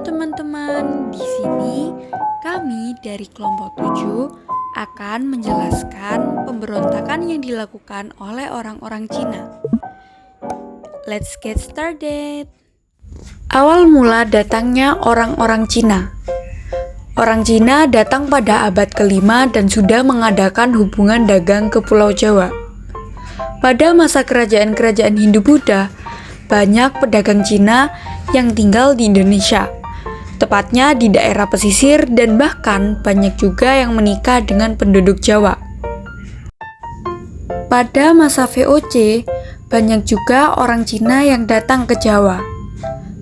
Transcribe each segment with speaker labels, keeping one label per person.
Speaker 1: teman-teman, di sini kami dari kelompok 7 akan menjelaskan pemberontakan yang dilakukan oleh orang-orang Cina. Let's get started. Awal mula datangnya orang-orang Cina. Orang Cina datang pada abad ke-5 dan sudah mengadakan hubungan dagang ke Pulau Jawa. Pada masa kerajaan-kerajaan Hindu-Buddha, banyak pedagang Cina yang tinggal di Indonesia, tepatnya di daerah pesisir, dan bahkan banyak juga yang menikah dengan penduduk Jawa. Pada masa VOC, banyak juga orang Cina yang datang ke Jawa.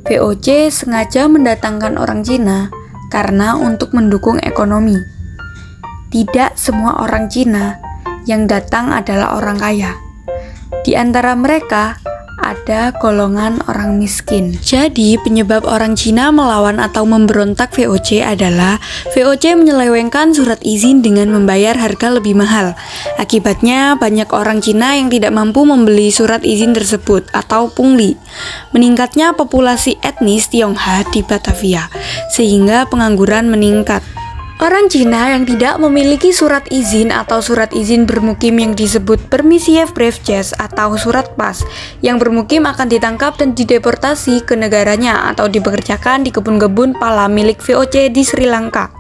Speaker 1: VOC sengaja mendatangkan orang Cina karena untuk mendukung ekonomi. Tidak semua orang Cina yang datang adalah orang kaya. Di antara mereka, ada golongan orang miskin. Jadi, penyebab orang Cina melawan atau memberontak VOC adalah VOC menyelewengkan surat izin dengan membayar harga lebih mahal. Akibatnya, banyak orang Cina yang tidak mampu membeli surat izin tersebut atau pungli. Meningkatnya populasi etnis Tionghoa di Batavia, sehingga pengangguran meningkat. Orang Cina yang tidak memiliki surat izin atau surat izin bermukim yang disebut permisi briefcase atau surat pas yang bermukim akan ditangkap dan dideportasi ke negaranya atau dipekerjakan di kebun-kebun pala milik VOC di Sri Lanka.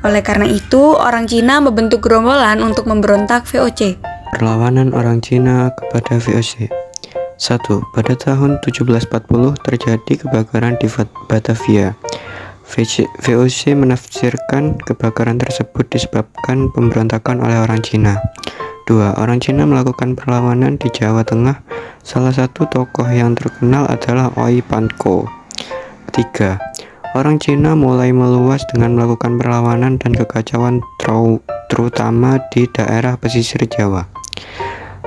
Speaker 1: Oleh karena itu, orang Cina membentuk gerombolan untuk memberontak VOC.
Speaker 2: Perlawanan orang Cina kepada VOC. 1. Pada tahun 1740 terjadi kebakaran di Batavia. VOC menafsirkan kebakaran tersebut disebabkan pemberontakan oleh orang Cina. 2. Orang Cina melakukan perlawanan di Jawa Tengah. Salah satu tokoh yang terkenal adalah Oi Panko. 3. Orang Cina mulai meluas dengan melakukan perlawanan dan kekacauan terutama di daerah pesisir Jawa.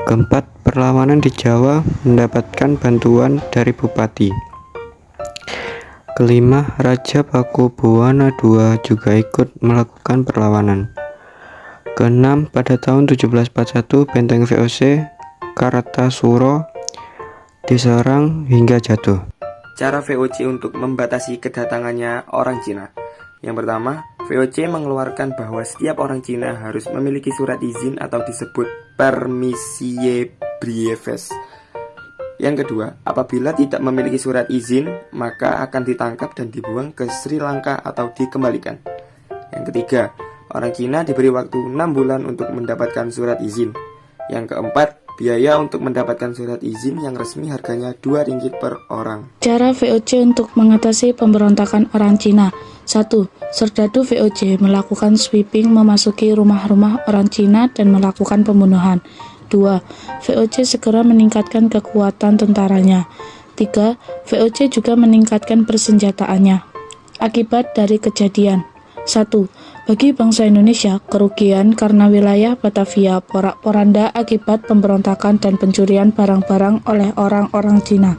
Speaker 2: Keempat, perlawanan di Jawa mendapatkan bantuan dari bupati. Kelima, Raja Pakubuwana II juga ikut melakukan perlawanan. Keenam, pada tahun 1741 benteng VOC Kartasura diserang hingga jatuh.
Speaker 3: Cara VOC untuk membatasi kedatangannya orang Cina. Yang pertama, VOC mengeluarkan bahwa setiap orang Cina harus memiliki surat izin atau disebut permisie breves. Yang kedua, apabila tidak memiliki surat izin, maka akan ditangkap dan dibuang ke Sri Lanka atau dikembalikan. Yang ketiga, orang Cina diberi waktu 6 bulan untuk mendapatkan surat izin. Yang keempat, biaya untuk mendapatkan surat izin yang resmi harganya 2 ringgit per orang.
Speaker 4: Cara VOC untuk mengatasi pemberontakan orang Cina. 1. Serdadu VOC melakukan sweeping memasuki rumah-rumah orang Cina dan melakukan pembunuhan. 2. VOC segera meningkatkan kekuatan tentaranya. 3. VOC juga meningkatkan persenjataannya. Akibat dari kejadian. 1. Bagi bangsa Indonesia, kerugian karena wilayah Batavia porak-poranda akibat pemberontakan dan pencurian barang-barang oleh orang-orang Cina.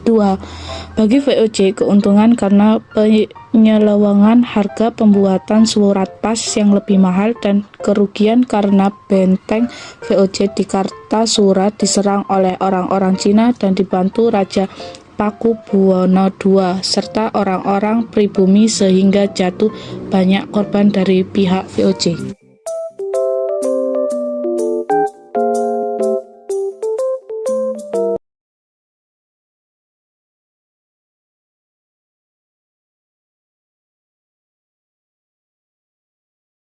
Speaker 4: 2. Bagi VOC, keuntungan karena penyelewengan harga pembuatan surat pas yang lebih mahal dan kerugian karena benteng VOC di Kartasura diserang oleh orang-orang Cina dan dibantu Raja Pakubuwana II serta orang-orang pribumi sehingga jatuh banyak korban dari pihak VOC.